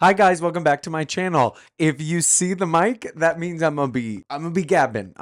Hi guys, welcome back to my channel. If you see the mic, that means I'm gonna be gabbing.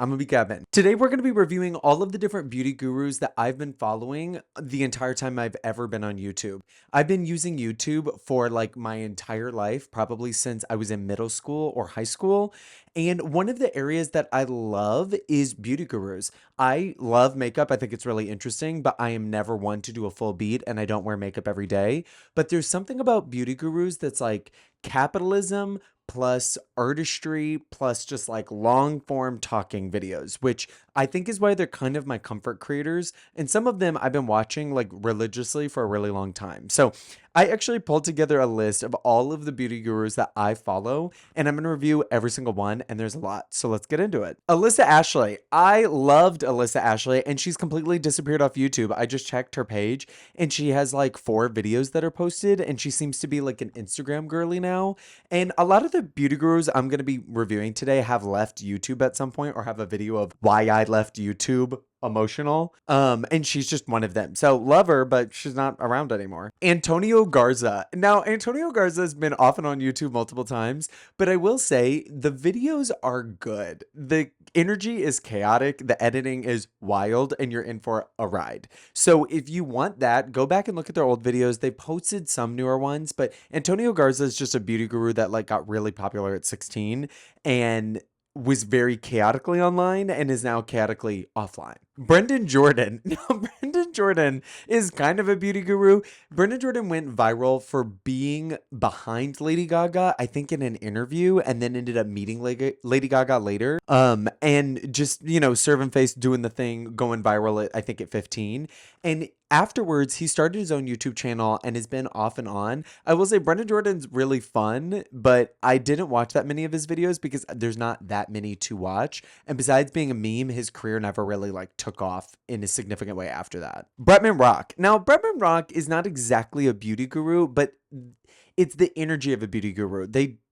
Today we're gonna be reviewing all of the different beauty gurus that I've been following the entire time I've ever been on YouTube. I've been using YouTube for like my entire life, probably since I was in middle school or high school. And one of the areas that I love is beauty gurus. I love makeup. I think it's really interesting, but I am never one to do a full beat and I don't wear makeup every day. But there's something about beauty gurus that's like capitalism plus artistry plus just like long form talking videos, which I think is why they're kind of my comfort creators. And some of them I've been watching like religiously for a really long time. So I actually pulled together a list of all of the beauty gurus that I follow, and I'm going to review every single one, and there's a lot. So let's get into it. Alysa Ashley. I loved Alysa Ashley, and she's completely disappeared off YouTube. I just checked her page, and she has like 4 videos that are posted, and she seems to be like an Instagram girly now. And a lot of the beauty gurus I'm going to be reviewing today have left YouTube at some point or have a video of why I left YouTube emotional. And she's just one of them. So love her, but she's not around anymore. Antonio Garza. Now, Antonio Garza has been off and on YouTube multiple times, but I will say the videos are good. The energy is chaotic, the editing is wild, and you're in for a ride. So if you want that, go back and look at their old videos. They posted some newer ones, but Antonio Garza is just a beauty guru that like got really popular at 16 and was very chaotically online and is now chaotically offline. Brenden Jordan. Now, Brenden Jordan is kind of a beauty guru. Brenden Jordan went viral for being behind Lady Gaga, I think in an interview, and then ended up meeting Lady Gaga later. And just, you know, serving face, doing the thing, going viral I think at 15. And afterwards, he started his own YouTube channel and has been off and on. I will say Brenden Jordan's really fun, but I didn't watch that many of his videos because there's not that many to watch. And besides being a meme, his career never really like took off in a significant way after that. Bretman Rock. Now, Bretman Rock is not exactly a beauty guru, but it's the energy of a beauty guru.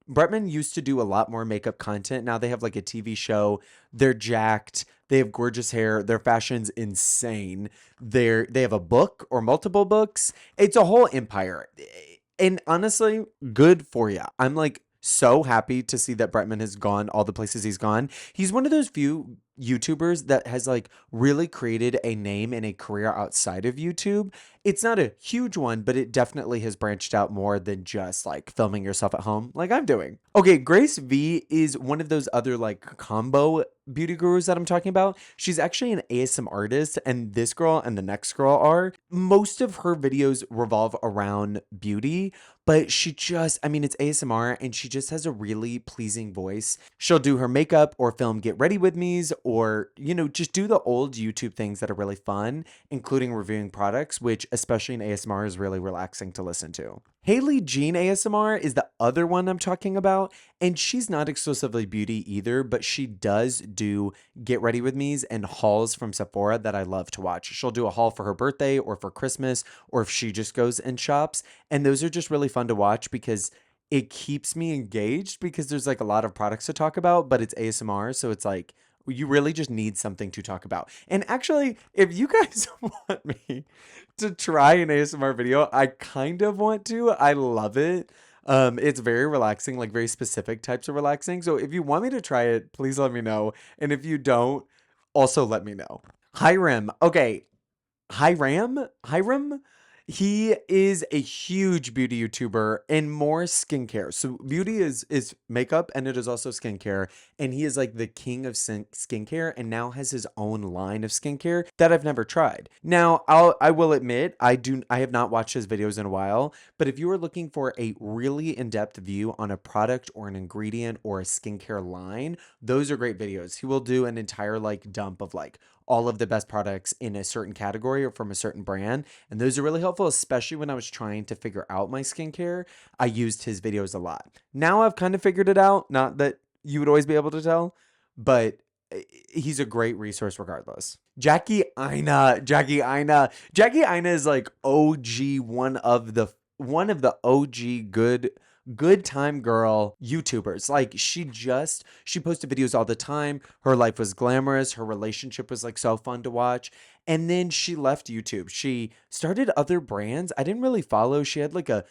Bretman used to do a lot more makeup content. Now they have like a TV show. They're jacked. They have gorgeous hair. Their fashion's insane. They have a book or multiple books. It's a whole empire. And honestly, good for ya. I'm like so happy to see that Bretman has gone all the places he's gone. He's one of those few YouTubers that has like really created a name and a career outside of YouTube. It's not a huge one, but it definitely has branched out more than just like filming yourself at home like I'm doing. Okay, Grace V is one of those other like combo beauty gurus that I'm talking about. She's actually an ASM artist, and this girl and the next girl are. Most of her videos revolve around beauty, but I mean, it's ASMR and she just has a really pleasing voice. She'll do her makeup or film Get Ready With Me's or, you know, just do the old YouTube things that are really fun, including reviewing products, which especially in ASMR is really relaxing to listen to. Haley Jean ASMR is the other one I'm talking about, and she's not exclusively beauty either, but she does do Get Ready With Me's and hauls from Sephora that I love to watch. She'll do a haul for her birthday or for Christmas, or if she just goes and shops, and those are just really fun to watch because it keeps me engaged because there's like a lot of products to talk about, but it's ASMR, so it's like you really just need something to talk about. And actually, if you guys want me to try an ASMR video, I kind of want to. I love it. It's very relaxing, like very specific types of relaxing. So if you want me to try it, please let me know. And if you don't, also let me know. Hyram. Okay. Hyram? He is a huge beauty YouTuber and more skincare. So beauty is makeup and it is also skincare. And he is like the king of skincare and now has his own line of skincare that I've never tried. Now, I will admit I have not watched his videos in a while, but if you are looking for a really in-depth view on a product or an ingredient or a skincare line, those are great videos. He will do an entire like dump of like all of the best products in a certain category or from a certain brand. And those are really helpful, especially when I was trying to figure out my skincare. I used his videos a lot. Now I've kind of figured it out. Not that you would always be able to tell, but he's a great resource regardless. Jackie Aina. Jackie Aina is like OG, one of the OG good time girl YouTubers. Like she posted videos all the time. Her life was glamorous. Her relationship was like so fun to watch. And then she left YouTube. She started other brands I didn't really follow. She had like a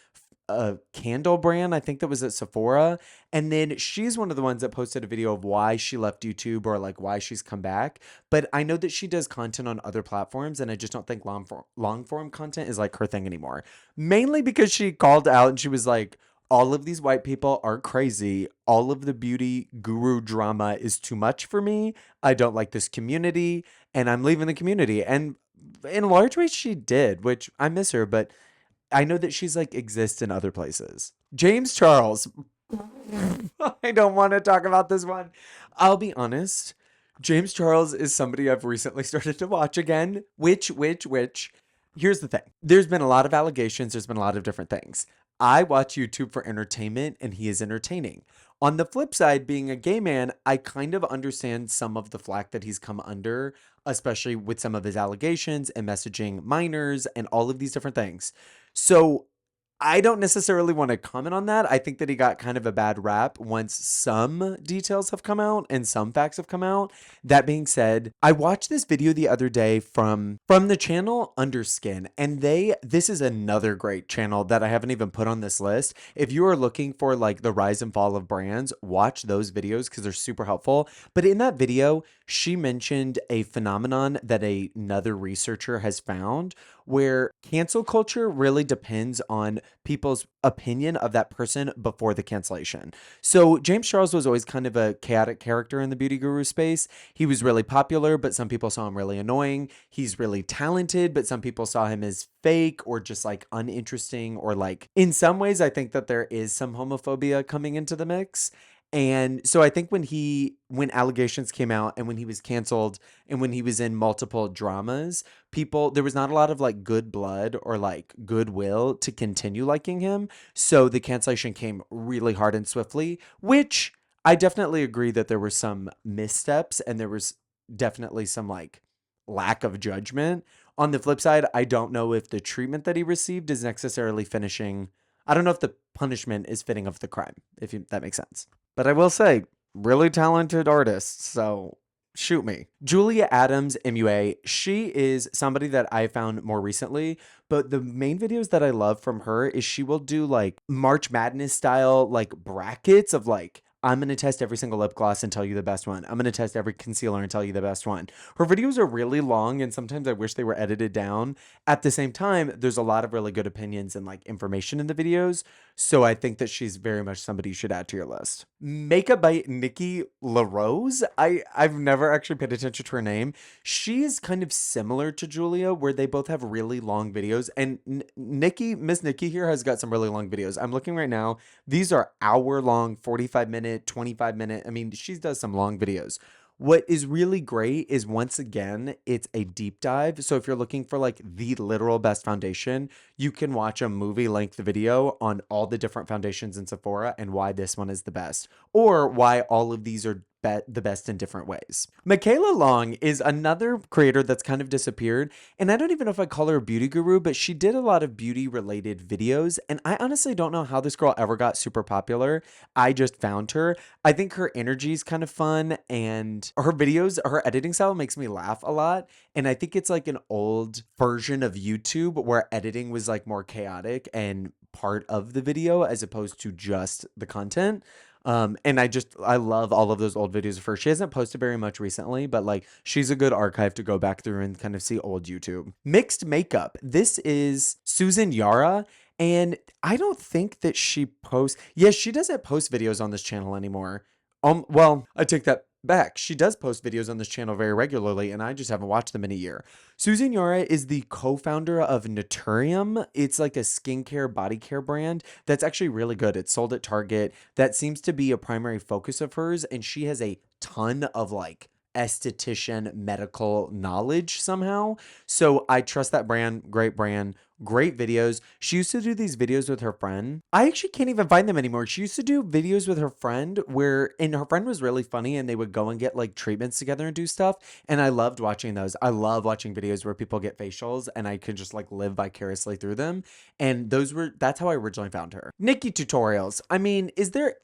a candle brand, I think that was at Sephora. And then she's one of the ones that posted a video of why she left YouTube or like why she's come back. But I know that she does content on other platforms, and I just don't think long form content is like her thing anymore. Mainly because she called out and she was like, all of these white people are crazy. All of the beauty guru drama is too much for me. I don't like this community, and I'm leaving the community. And in large ways, she did, which I miss her, but I know that she's like exists in other places. James Charles. I don't want to talk about this one. I'll be honest. James Charles is somebody I've recently started to watch again. Which. Here's the thing. There's been a lot of allegations. There's been a lot of different things. I watch YouTube for entertainment, and he is entertaining. On the flip side, being a gay man, I kind of understand some of the flack that he's come under, especially with some of his allegations and messaging minors and all of these different things. So I don't necessarily want to comment on that. I think that he got kind of a bad rap once some details have come out and some facts have come out. That being said, I watched this video the other day from the channel Underskin, and this is another great channel that I haven't even put on this list. If you are looking for like the rise and fall of brands, watch those videos because they're super helpful. But in that video, she mentioned a phenomenon that another researcher has found, where cancel culture really depends on people's opinion of that person before the cancellation. So James Charles was always kind of a chaotic character in the beauty guru space. He was really popular, but some people saw him really annoying. He's really talented, but some people saw him as fake or just like uninteresting, or like in some ways I think that there is some homophobia coming into the mix. And so I think when allegations came out and when he was canceled and when he was in multiple dramas, there was not a lot of like good blood or like goodwill to continue liking him. So the cancellation came really hard and swiftly, which I definitely agree that there were some missteps and there was definitely some like lack of judgment. On the flip side, I don't know if the treatment that he received is necessarily finishing. I don't know if the punishment is fitting of the crime, that makes sense. But I will say, really talented artist, so shoot me. Julia Adams MUA, she is somebody that I found more recently, but the main videos that I love from her is she will do like March Madness style like brackets of like, I'm going to test every single lip gloss and tell you the best one. I'm going to test every concealer and tell you the best one. Her videos are really long, and sometimes I wish they were edited down. At the same time, there's a lot of really good opinions and like information in the videos. So I think that she's very much somebody you should add to your list. Makeup by Nikki LaRose. I've never actually paid attention to her name. She is kind of similar to Julia, where they both have really long videos. And Miss Nikki here has got some really long videos. I'm looking right now. These are hour-long, 45-minute, 25-minute. I mean, she does some long videos. What is really great is, once again, it's a deep dive. So if you're looking for like the literal best foundation, you can watch a movie length video on all the different foundations in Sephora and why this one is the best, or why all of these are the best in different ways. Mikaela Long is another creator that's kind of disappeared, and I don't even know if I call her a beauty guru, but she did a lot of beauty related videos, and I honestly don't know how this girl ever got super popular. I just found her. I think her energy is kind of fun, and her videos, her editing style makes me laugh a lot, and I think it's like an old version of YouTube where editing was like more chaotic and part of the video as opposed to just the content. And I love all of those old videos of her. She hasn't posted very much recently, but like she's a good archive to go back through and kind of see old YouTube. Mixed makeup. This is Susan Yara. And I don't think that she posts. Yes, she doesn't post videos on this channel anymore. Well, I take that back. She does post videos on this channel very regularly, and I just haven't watched them in a year. Susan Yara is the co-founder of Naturium. It's like a skincare body care brand that's actually really good. It's sold at Target. That seems to be a primary focus of hers, and she has a ton of like esthetician medical knowledge somehow. So I trust that brand. Great brand. Great videos. She used to do these videos with her friend. I actually can't even find them anymore. She used to do videos with her friend and her friend was really funny, and they would go and get like treatments together and do stuff. And I loved watching those. I love watching videos where people get facials and I could just like live vicariously through them. And that's how I originally found her. Nikkie Tutorials. I mean, is there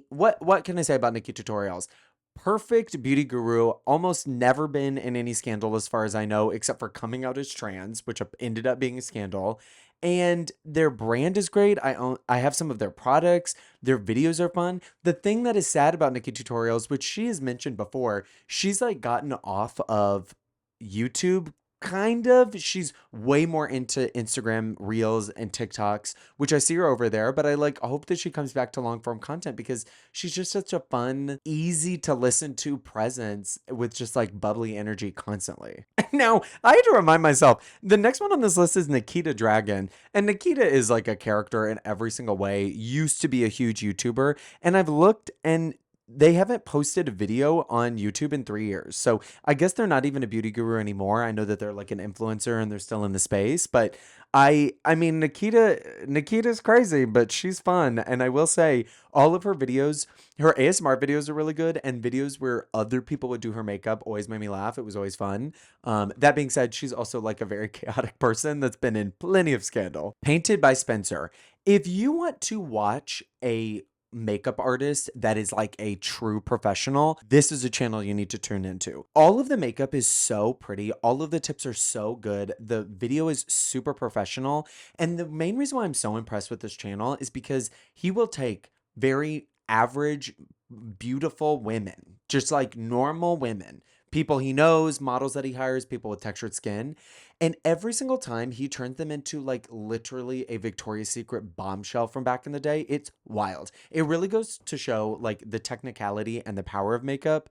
what can I say about Nikkie Tutorials? Perfect beauty guru, almost never been in any scandal as far as I know, except for coming out as trans, which ended up being a scandal. and their brand is great. I have some of their products. Their videos are fun. The thing that is sad about Nikkie Tutorials, which she has mentioned before, she's like gotten off of YouTube. Kind of. She's way more into Instagram Reels and TikToks, which I see her over there. But I hope that she comes back to long form content because she's just such a fun, easy to listen to presence with just like bubbly energy constantly. Now, I had to remind myself the next one on this list is Nikita Dragun. And Nikita is like a character in every single way, used to be a huge YouTuber. And I've looked and they haven't posted a video on YouTube in 3 years. So I guess they're not even a beauty guru anymore. I know that they're like an influencer and they're still in the space, but I mean Nikita's crazy, but she's fun. And I will say all of her videos, her ASMR videos are really good, and videos where other people would do her makeup always made me laugh. It was always fun. That being said, she's also like a very chaotic person that's been in plenty of scandal. Painted by Spencer. If you want to watch a makeup artist that is like a true professional, this is a channel you need to tune into. All of the makeup is so pretty. All of the tips are so good. The video is super professional. And the main reason why I'm so impressed with this channel is because he will take very average, beautiful women, just like normal women, people he knows, models that he hires, people with textured skin. And every single time he turns them into like literally a Victoria's Secret bombshell from back in the day. It's wild. It really goes to show like the technicality and the power of makeup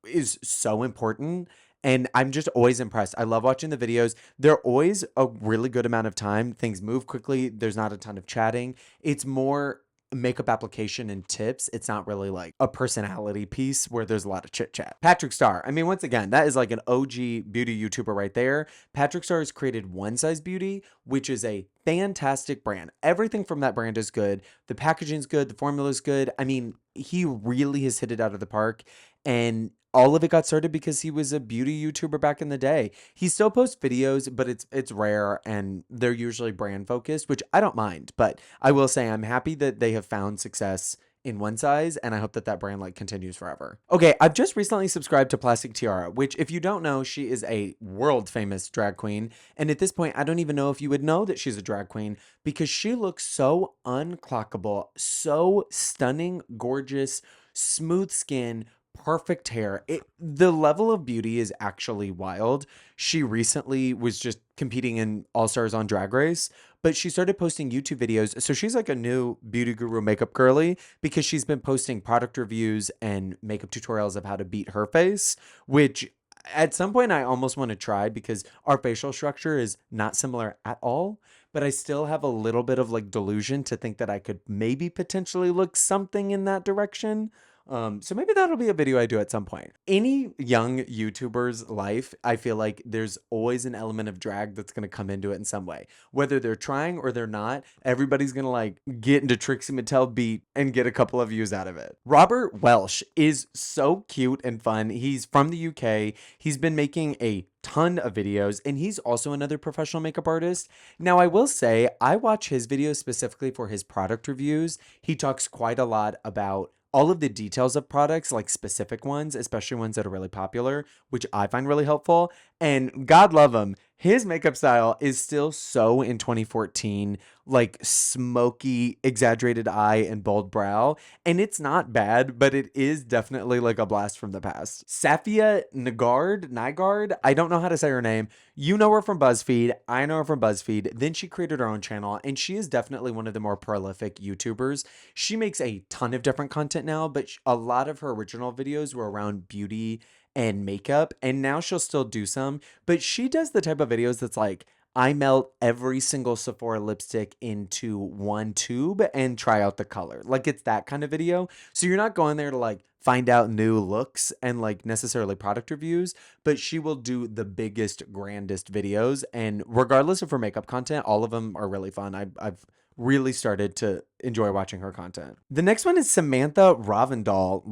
is so important. And I'm just always impressed. I love watching the videos. They're always a really good amount of time. Things move quickly. There's not a ton of chatting. It's more makeup application and tips. It's not really like a personality piece where there's a lot of chit chat. Patrick Starrr. I mean, once again, that is like an OG beauty YouTuber right there. Patrick Starrr has created One Size Beauty, which is a fantastic brand. Everything from that brand is good. The packaging's good. The formula's good. I mean, he really has hit it out of the park. And all of it got started because he was a beauty YouTuber back in the day. He still posts videos, but it's rare and they're usually brand focused, which I don't mind. But I will say I'm happy that they have found success in One Size, and I hope that that brand like continues forever. Okay, I've just recently subscribed to Plastique Tiara, which if you don't know, she is a world famous drag queen. And at this point, I don't even know if you would know that she's a drag queen because she looks so unclockable, so stunning, gorgeous, smooth skin, perfect hair. The level of beauty is actually wild. She recently was just competing in All Stars on Drag Race, but she started posting YouTube videos. So she's like a new beauty guru makeup girly because she's been posting product reviews and makeup tutorials of how to beat her face, which at some point I almost want to try because our facial structure is not similar at all. But I still have a little bit of like delusion to think that I could maybe potentially look something in that direction. So maybe that'll be a video I do at some point. Any young YouTuber's life, I feel like there's always an element of drag that's going to come into it in some way. Whether they're trying or they're not, everybody's going to like get into Trixie Mattel beat and get a couple of views out of it. Robert Welsh is so cute and fun. He's from the UK. He's been making a ton of videos and he's also another professional makeup artist. Now I will say I watch his videos specifically for his product reviews. He talks quite a lot about all of the details of products, like specific ones, especially ones that are really popular, which I find really helpful. And God love him, his makeup style is still so in 2014, like smoky, exaggerated eye and bold brow. And it's not bad, but it is definitely like a blast from the past. Saafiya Nagard, I don't know how to say her name. You know her from BuzzFeed. I know her from BuzzFeed. Then she created her own channel, and she is definitely one of the more prolific YouTubers. She makes a ton of different content now, but a lot of her original videos were around beauty and makeup, and now she'll still do some, but she does the type of videos that's like, I melt every single Sephora lipstick into one tube and try out the color. Like it's that kind of video. So you're not going there to like find out new looks and like necessarily product reviews, but she will do the biggest, grandest videos. And regardless of her makeup content, all of them are really fun. I've really started to enjoy watching her content. The next one is Samantha Ravndahl.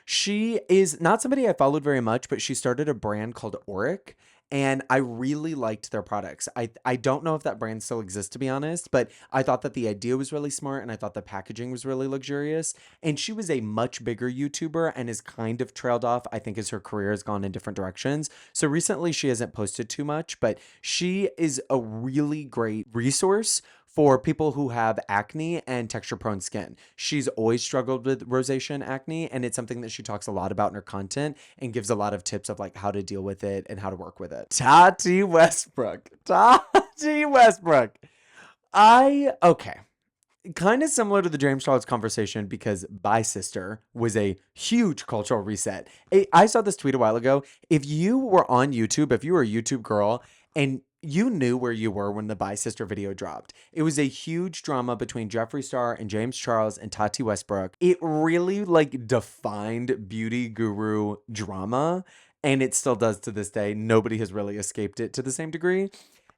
She is not somebody I followed very much, but she started a brand called Auric. and I really liked their products. I don't know if that brand still exists, to be honest, but I thought that the idea was really smart, and I thought the packaging was really luxurious. And she was a much bigger YouTuber and is kind of trailed off, I think, as her career has gone in different directions. So recently she hasn't posted too much, but she is a really great resource for people who have acne and texture prone skin. She's always struggled with rosacea and acne, and it's something that she talks a lot about in her content and gives a lot of tips of like how to deal with it and how to work with it. Tati Westbrook. Tati Westbrook. Okay. Kind of similar to the James Charles conversation, because Bye Sister was a huge cultural reset. I saw this tweet a while ago. If you were on YouTube, if you were a YouTube girl and you knew where you were when the Bye Sister video dropped, it was a huge drama between Jeffree Star and James Charles and Tati Westbrook. It really like defined beauty guru drama, and it still does to this day. Nobody has really escaped it to the same degree.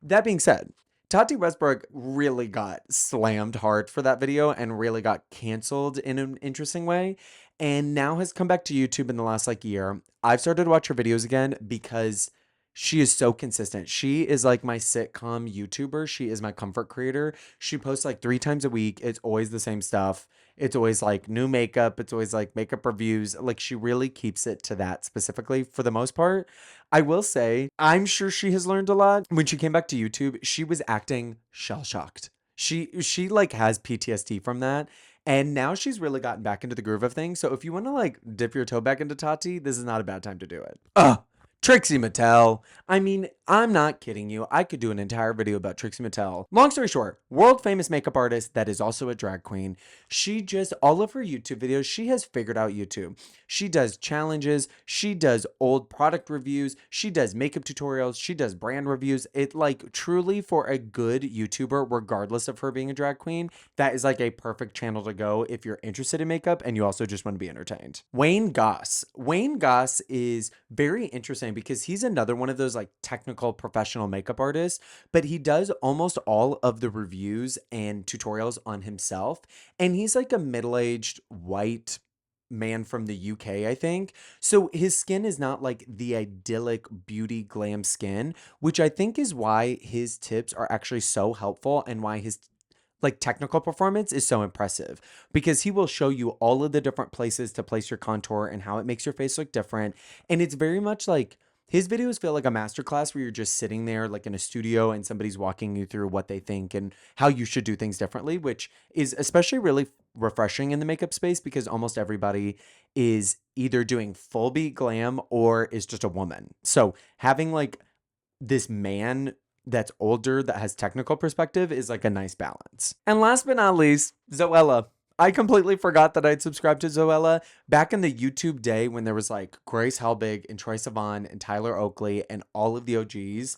That being said, Tati Westbrook really got slammed hard for that video and really got canceled in an interesting way, and now has come back to YouTube in the last like year. I've started to watch her videos again because she is so consistent. She is like my sitcom YouTuber. She is my comfort creator. She posts like 3 times a week. It's always the same stuff. It's always like new makeup. It's always like makeup reviews. Like she really keeps it to that specifically for the most part. I will say, I'm sure she has learned a lot. When she came back to YouTube, she was acting shell-shocked. She like has PTSD from that. And now she's really gotten back into the groove of things. So if you want to like dip your toe back into Tati, this is not a bad time to do it. Trixie Mattel. I mean, I'm not kidding you. I could do an entire video about Trixie Mattel. Long story short, world famous makeup artist that is also a drag queen. She just, all of her YouTube videos, she has figured out YouTube. She does challenges. She does old product reviews. She does makeup tutorials. She does brand reviews. It like truly for a good YouTuber, regardless of her being a drag queen, that is like a perfect channel to go if you're interested in makeup and you also just want to be entertained. Wayne Goss. Wayne Goss is very interesting because he's another one of those like technical professional makeup artists, but he does almost all of the reviews and tutorials on himself. And he's like a middle-aged white man from the UK, I think. So his skin is not like the idyllic beauty glam skin, which I think is why his tips are actually so helpful and why his like technical performance is so impressive, because he will show you all of the different places to place your contour and how it makes your face look different. And it's very much like his videos feel like a masterclass where you're just sitting there like in a studio and somebody's walking you through what they think and how you should do things differently, which is especially really refreshing in the makeup space because almost everybody is either doing full beat glam or is just a woman. So having like this man that's older that has technical perspective is like a nice balance. And last but not least, Zoella. I completely forgot that I'd subscribed to Zoella back in the YouTube day when there was like Grace Helbig and Troye Sivan and Tyler Oakley and all of the OGs.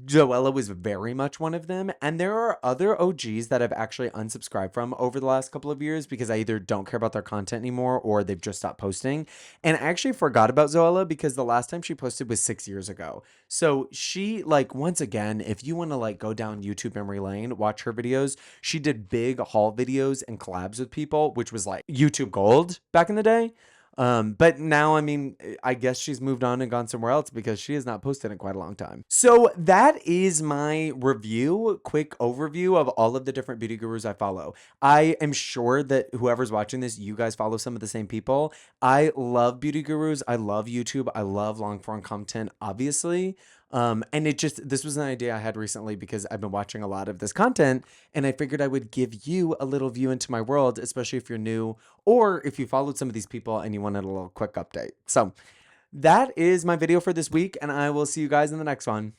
Zoella was very much one of them. And there are other OGs that I've actually unsubscribed from over the last couple of years because I either don't care about their content anymore or they've just stopped posting. And I actually forgot about Zoella because the last time she posted was 6 years ago. So she, like, once again, if you want to like go down YouTube memory lane, watch her videos. She did big haul videos and collabs with people, which was like YouTube gold back in the day. But now, I mean, I guess she's moved on and gone somewhere else because she has not posted in quite a long time. So that is my review, quick overview of all of the different beauty gurus I follow. I am sure that whoever's watching this, you guys follow some of the same people. I love beauty gurus. I love YouTube. I love long form content, obviously. And this was an idea I had recently because I've been watching a lot of this content and I figured I would give you a little view into my world, especially if you're new or if you followed some of these people and you wanted a little quick update. So that is my video for this week and I will see you guys in the next one.